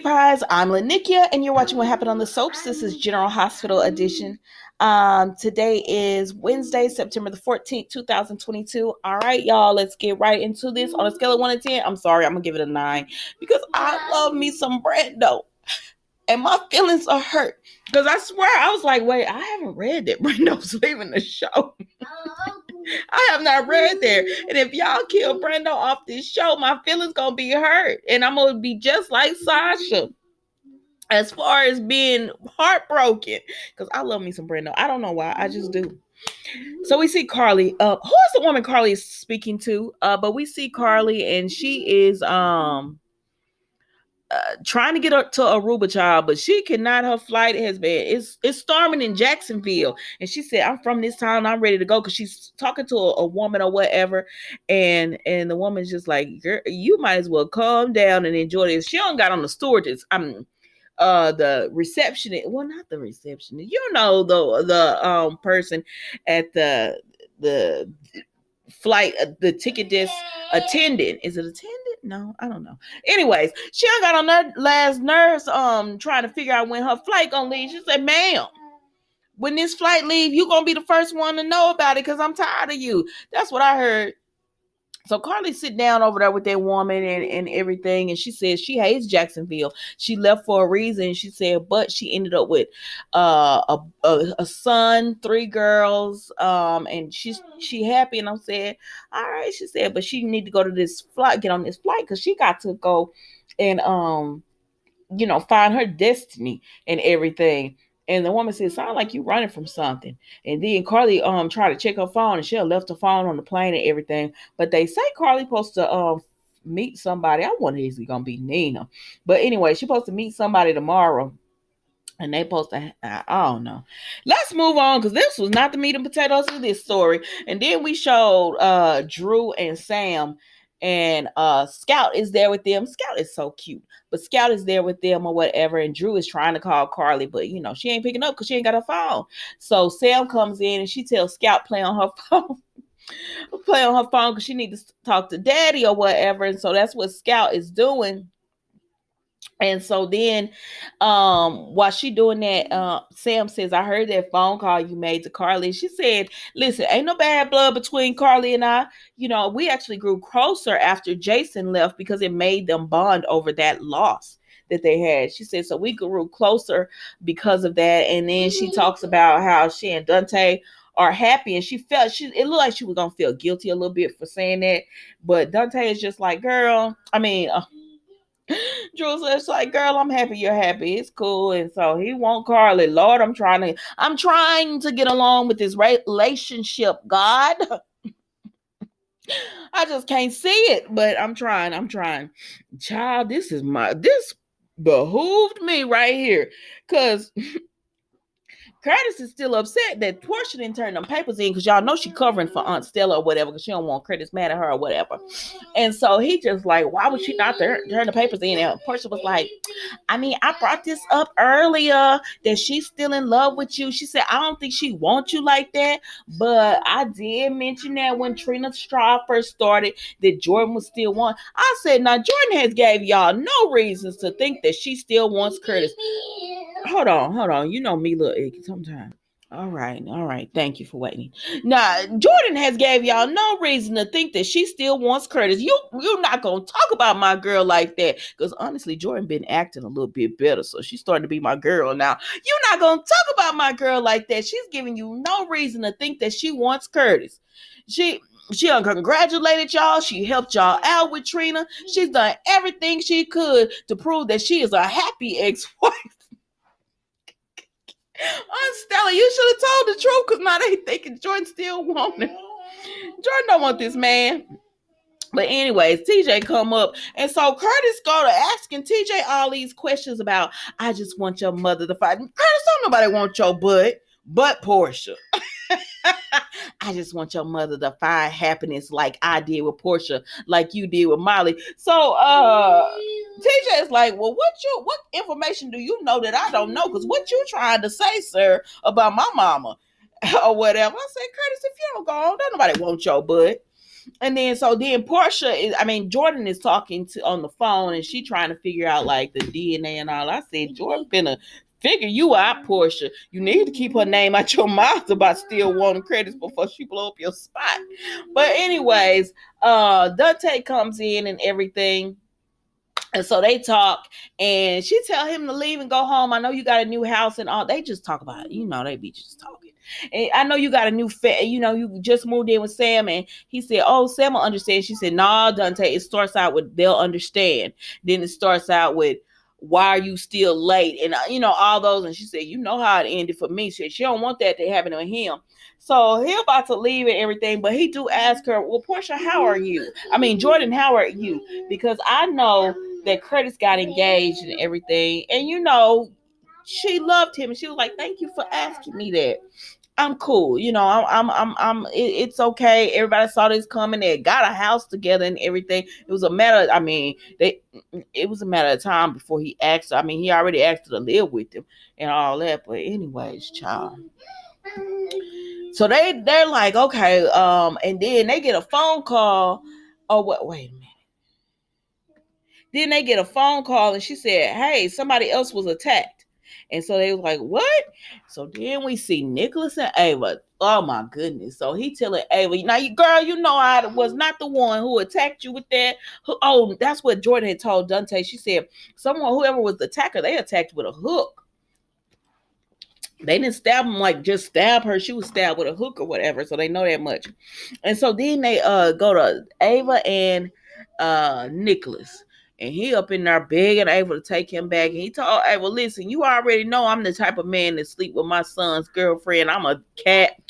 Pies. I'm Lanikia, and you're watching What Happened on the Soaps. This is General Hospital Edition. Today is Wednesday, September the 14th, 2022. All right, y'all, let's get right into this. On a scale of 1 to 10, I'm sorry, I'm going to give it a 9 because I love me some Brando. And my feelings are hurt because I swear I was like, wait, I haven't read that Brando's leaving the show. I have not read there. And if y'all kill Brando off this show, my feelings gonna be hurt. And I'm gonna be just like Sasha as far as being heartbroken. Because I love me some Brando. I don't know why. I just do. So we see Carly. Who is the woman Carly is speaking to? But we see Carly and she is trying to get her to Aruba, child, but she cannot. Her flight has been it's storming in Jacksonville, and she said, "I'm from this town. I'm ready to go." Because she's talking to a woman or whatever, and the woman's just like, "Girl, you might as well calm down and enjoy this." She don't got on the stewardess. The receptionist. Well, not the receptionist. You know, the person at the flight, the ticket desk attendant. Is it attendant? No, I don't know. Anyways, she got on that last nerves trying to figure out when her flight gonna leave. She said, "Ma'am, when this flight leave, you gonna be the first one to know about it because I'm tired of you." That's what I heard. So Carly sit down over there with that woman and everything, and she says she hates Jacksonville. She left for a reason. She said, but she ended up with a son, 3 girls, and she happy. And I'm saying, all right, she said, but she need to go to this flight, get on this flight because she got to go and find her destiny and everything. And the woman said, "Sound like you running from something." And then Carly tried to check her phone, and she had left her phone on the plane and everything. But they say Carly supposed to meet somebody. I wonder if it's gonna be Nina. But anyway, she's supposed to meet somebody tomorrow. And they supposed to, I don't know. Let's move on because this was not the meat and potatoes of this story. And then we showed Drew and Sam, and Scout is there with them. Scout is so cute, but Scout is there with them or whatever. And Drew is trying to call Carly, but she ain't picking up because she ain't got her phone. So Sam comes in and she tells Scout play on her phone. Play on her phone because she needs to talk to Daddy or whatever. And so that's what Scout is doing. And so then while she doing that, Sam says, "I heard that phone call you made to Carly." She said, "Listen, ain't no bad blood between Carly and I. We actually grew closer after Jason left because it made them bond over that loss that they had." She said, "So we grew closer because of that." And then she talks about how she and Dante are happy, and it looked like she was gonna feel guilty a little bit for saying that, but Dante is just like, girl, Drew says, like, "Girl, I'm happy you're happy. It's cool." And so he won't Carly. Lord, I'm trying to get along with this relationship, God. I just can't see it, but I'm trying. Child, this behooved me right here. Cause Curtis is still upset that Portia didn't turn them papers in because y'all know she covering for Aunt Stella or whatever because she don't want Curtis mad at her or whatever. And so he just like, why would she not turn the papers in? And Portia was like, I brought this up earlier that she's still in love with you. She said, I don't think she wants you like that, but I did mention that when Trina Straw first started that Jordan was still one. I said, now Jordan has gave y'all no reasons to think that she still wants Curtis. Hold on. You know me, little icky sometimes. All right. Thank you for waiting. Now, Jordan has gave y'all no reason to think that she still wants Curtis. You're not gonna talk about my girl like that. Because honestly, Jordan been acting a little bit better, so she's starting to be my girl now. You're not gonna talk about my girl like that. She's giving you no reason to think that she wants Curtis. She congratulated y'all. She helped y'all out with Trina. She's done everything she could to prove that she is a happy ex-wife. Stella, you should have told the truth because now they thinking Jordan still want him. Jordan don't want this man. But anyways, TJ come up. And so Curtis go to asking TJ all these questions about, I just want your mother to fight. Curtis, don't nobody want your butt but Portia. I just want your mother to find happiness like I did with Portia, like you did with Molly. So TJ is like, well, what information do you know that I don't know? Because what you trying to say, sir, about my mama or whatever? I said, Curtis, if you don't go on, don't nobody want your butt. And then Portia is, I mean, Jordan is talking to on the phone, and she trying to figure out like the DNA and all. I said, Jordan finna figure you out, Portia. You need to keep her name out your mouth about still wanting credits before she blow up your spot. But anyways, Dante comes in and everything. And so they talk, and she tell him to leave and go home. I know you got a new house and all. They just talk about it. You know, they be just talking. And I know you got a new you know, you just moved in with Sam. And he said, oh, Sam will understand. She said, nah, Dante, it starts out with they'll understand. Then it starts out with, why are you still late? And, you know, all those. And she said, you know how it ended for me. She don't want that to happen to him. So he about to leave and everything. But he do ask her, well, Portia, how are you? I mean, Jordan, how are you? Because I know that Curtis got engaged and everything. And, you know, she loved him. And she was like, thank you for asking me that. I'm cool. You know, it's okay. Everybody saw this coming. They got a house together and everything. It was a matter, I mean, it was a matter of time before he asked her. I mean, he already asked her to live with him and all that. But anyways, child. So they're like, okay, and then they get a phone call. Oh, wait a minute. Then they get a phone call and she said, hey, somebody else was attacked. And so they was like, what? So then we see Nicholas and Ava. Oh my goodness. So he telling Ava, now you girl, you know I was not the one who attacked you with that. Oh, that's what Jordan had told Dante. She said, whoever was the attacker, they attacked with a hook. They didn't stab him like just stab her. She was stabbed with a hook or whatever. So they know that much. And so then they go to Ava and Nicholas. And he up in there begging Ava to take him back. And he told Ava, listen, you already know I'm the type of man that sleep with my son's girlfriend. I'm a cat.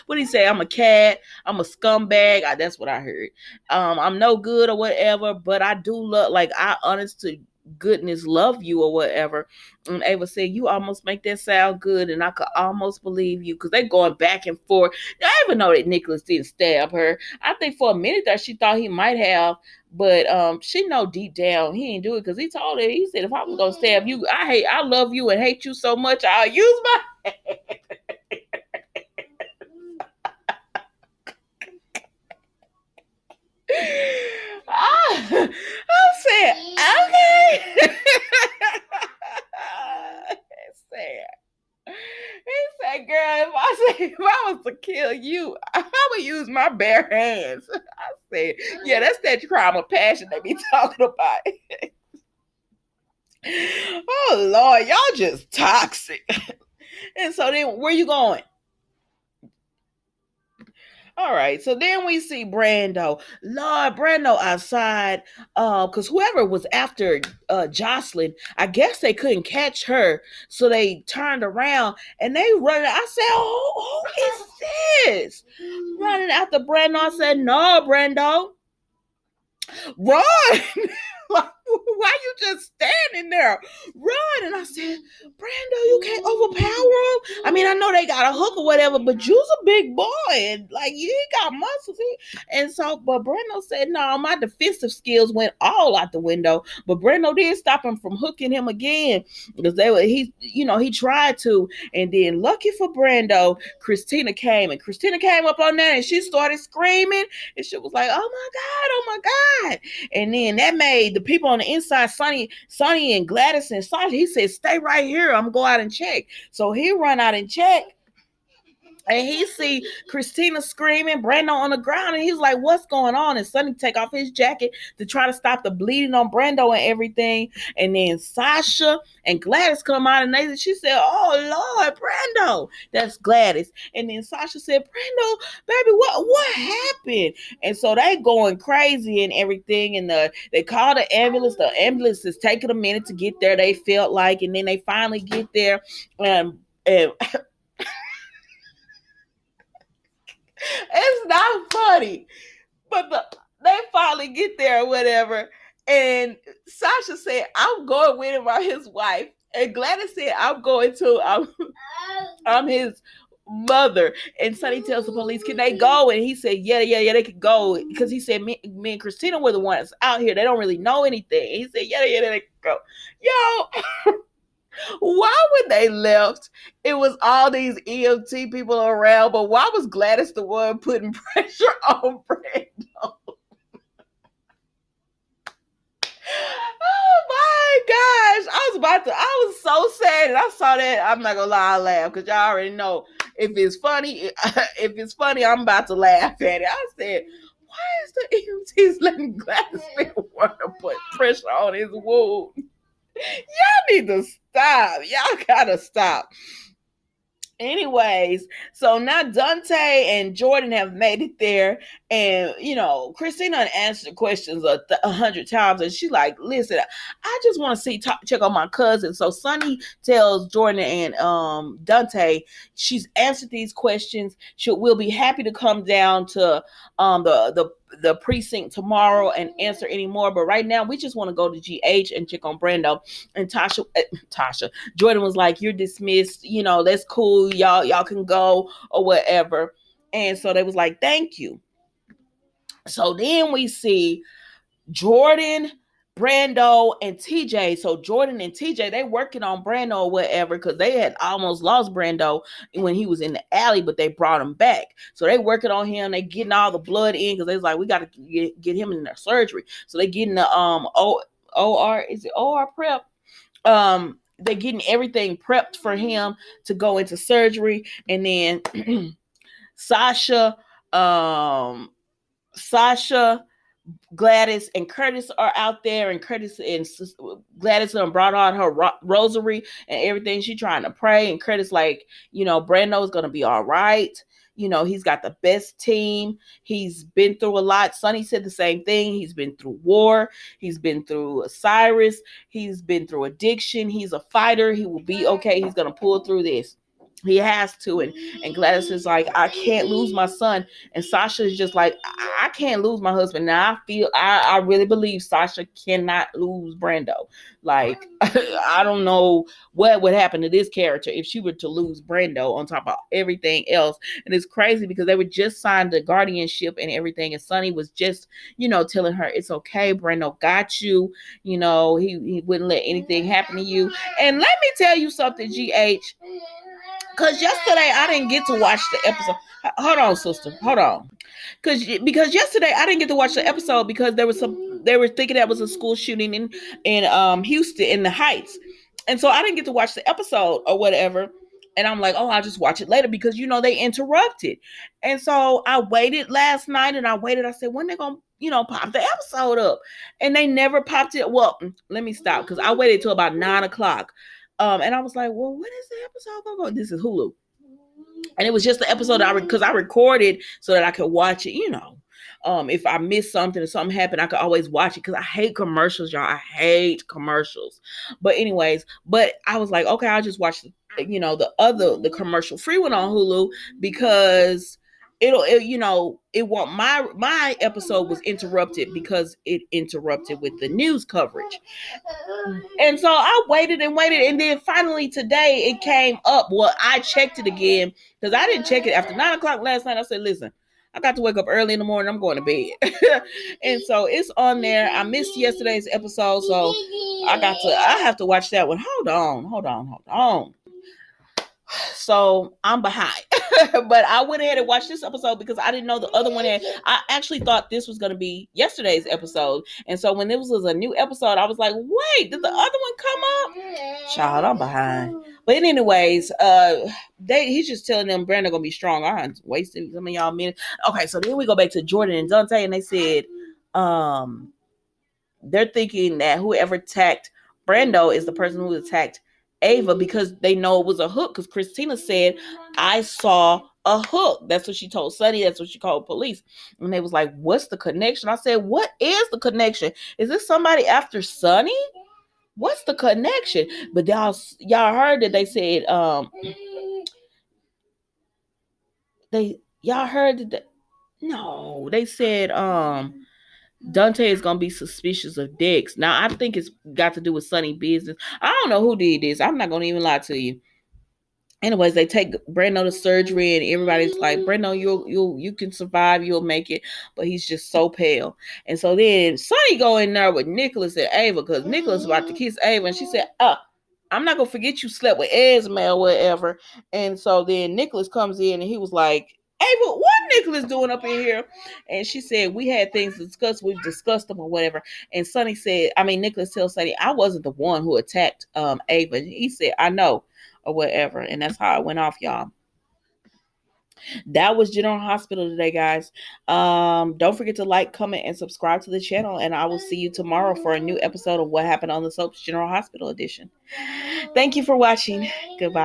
What did he say? I'm a cat. I'm a scumbag. That's what I heard. I'm no good or whatever. But I do love, like, I honest to goodness love you or whatever. And Ava said, you almost make that sound good, and I could almost believe you, because they going back and forth. I even know that Nicholas didn't stab her. I think for a minute there she thought he might have, but she know deep down he didn't do it, because he told her, he said, if I was gonna stab you, I love you and hate you so much, I'll use my hand. I said, okay. He said, girl, if I was to kill you, I would use my bare hands. I said, yeah, that's that crime of passion they be talking about. Oh, Lord, y'all just toxic. And so then, where you going? All right, so then we see Brando. Lord, Brando outside, because whoever was after Jocelyn, I guess they couldn't catch her, so they turned around and they running. I said, who is this? Running after Brando. I said, no, Brando, run. Like, why you just standing there? Run. And I said, Brando, you can't overpower him. I mean, I know they got a hook or whatever, but you's a big boy and like you ain't got muscles. And so, but Brando said, no, my defensive skills went all out the window. But Brando did stop him from hooking him again, because he tried to. And then lucky for Brando, Christina came up on that and she started screaming. And she was like, oh my God. And then that made the people on the inside, Sonny and Gladys and Sasha, he said, stay right here. I'm going to go out and check. So he run out and check. And he see Christina screaming, Brando on the ground, and he's like, what's going on? And Sonny take off his jacket to try to stop the bleeding on Brando and everything. And then Sasha and Gladys come out, and she said, oh, Lord, Brando. That's Gladys. And then Sasha said, Brando, baby, what happened? And so they going crazy and everything. And they call the ambulance. The ambulance is taking a minute to get there, they felt like. And then they finally get there. And it's not funny, but they finally get there or whatever. And Sasha said, I'm going with him or his wife. And Gladys said, I'm his mother. And Sonny tells the police, can they go? And he said, yeah, they could go. Because he said, me and Christina were the ones out here. They don't really know anything. He said, yeah, they could go. Yo, why when they left, it was all these EMT people around, but why was Gladys the one putting pressure on Brando? gosh. I was so sad. And I saw that. I'm not gonna lie, I laughed because y'all already know if it's funny, I'm about to laugh at it. I said, why is the EMTs letting Gladys want to put pressure on his wound? Y'all need to stop. Y'all gotta stop. Anyways, so now Dante and Jordan have made it there, and Christina answered the questions 100 times, and she's like, "Listen, I just want to check on my cousin." So Sonny tells Jordan and Dante she's answered these questions. We'll be happy to come down to the precinct tomorrow and answer any more. But right now, we just want to go to GH and check on Brando. And Tasha, Jordan was like, "You're dismissed. That's cool. Y'all can go or whatever." And so they was like, "Thank you." So then we see Jordan, Brando, and TJ. So Jordan and TJ, they working on Brando or whatever because they had almost lost Brando when he was in the alley, but they brought him back. So they working on him. They getting all the blood in because they was like, we got to get him in their surgery. So they getting the OR, is it OR prep? They're getting everything prepped for him to go into surgery. And then Sasha, Gladys, and Curtis are out there, and Gladys brought out her rosary and everything. She trying to pray, and Curtis like, Brando's gonna be all right. He's got the best team. He's been through a lot. Sonny said the same thing. He's been through war. He's been through Cyrus. He's been through addiction. He's a fighter. He will be okay. He's gonna pull through this. He has to. And Gladys is like, I can't lose my son. And Sasha is just like, I can't lose my husband. Now I really believe Sasha cannot lose Brando. Like, I don't know what would happen to this character if she were to lose Brando on top of everything else. And it's crazy because they were just signed the guardianship and everything. And Sonny was just, telling her, it's okay. Brando got you. He wouldn't let anything happen to you. And let me tell you something, GH. Because yesterday I didn't get to watch the episode. Hold on, sister. Hold on. Because yesterday I didn't get to watch the episode because they were thinking that was a school shooting in Houston, in the Heights. And so I didn't get to watch the episode or whatever. And I'm like, I'll just watch it later because, they interrupted. And so I waited last night and I said, when they going to, pop the episode up? And they never popped it. Well, let me stop because I waited till about 9:00. And I was like, well, when is the episode going to go? This is Hulu. And it was just the episode because I recorded so that I could watch it, if I missed something or something happened, I could always watch it because I hate commercials, y'all. I hate commercials. But anyways, I was like, okay, I'll just watch the commercial free one on Hulu because it won't, my episode was interrupted because it interrupted with the news coverage. And so I waited, and then finally today it came up. Well, I checked it again because I didn't check it after 9:00 last night. I said, listen, I got to wake up early in the morning. I'm going to bed. And so it's on there. I missed yesterday's episode, so I have to watch that one. Hold on. So I'm behind. But I went ahead and watched this episode because I didn't know the other one had. I actually thought this was going to be yesterday's episode. And so when this was a new episode, I was like, wait, did the other one come up? Child, I'm behind. But anyways, he's just telling them Brandon gonna be strong. I wasted some of y'all minutes. Okay, so then we go back to Jordan and Dante, and they said they're thinking that whoever attacked Brando is the person who attacked Ava because they know it was a hook. Because Christina said, I saw a hook. That's what she told Sonny. That's what she called police. And they was like, what's the connection? I said, what is the connection? Is this somebody after Sonny? What's the connection? But y'all heard that they said y'all heard that they said Dante is gonna be suspicious of Dex. Now I think it's got to do with Sonny business. I don't know who did this. I'm not gonna even lie to you. Anyways, they take Brando to surgery, and everybody's like, Brando, you can survive, you'll make it. But he's just so pale. And so then Sonny go in there with Nicholas and Ava because Nicholas about to kiss Ava, and she said, I'm not gonna forget you slept with Esme or whatever. And so then Nicholas comes in and he was like, Ava, what Nicholas doing up in here? And she said, we had things to discuss. We've discussed them or whatever. And Sonny said, Nicholas tells Sonny, I wasn't the one who attacked Ava. He said, I know, or whatever. And that's how it went off, y'all. That was General Hospital today, guys. Don't forget to like, comment, and subscribe to the channel. And I will see you tomorrow for a new episode of What Happened on the Soaps General Hospital edition. Thank you for watching. Goodbye.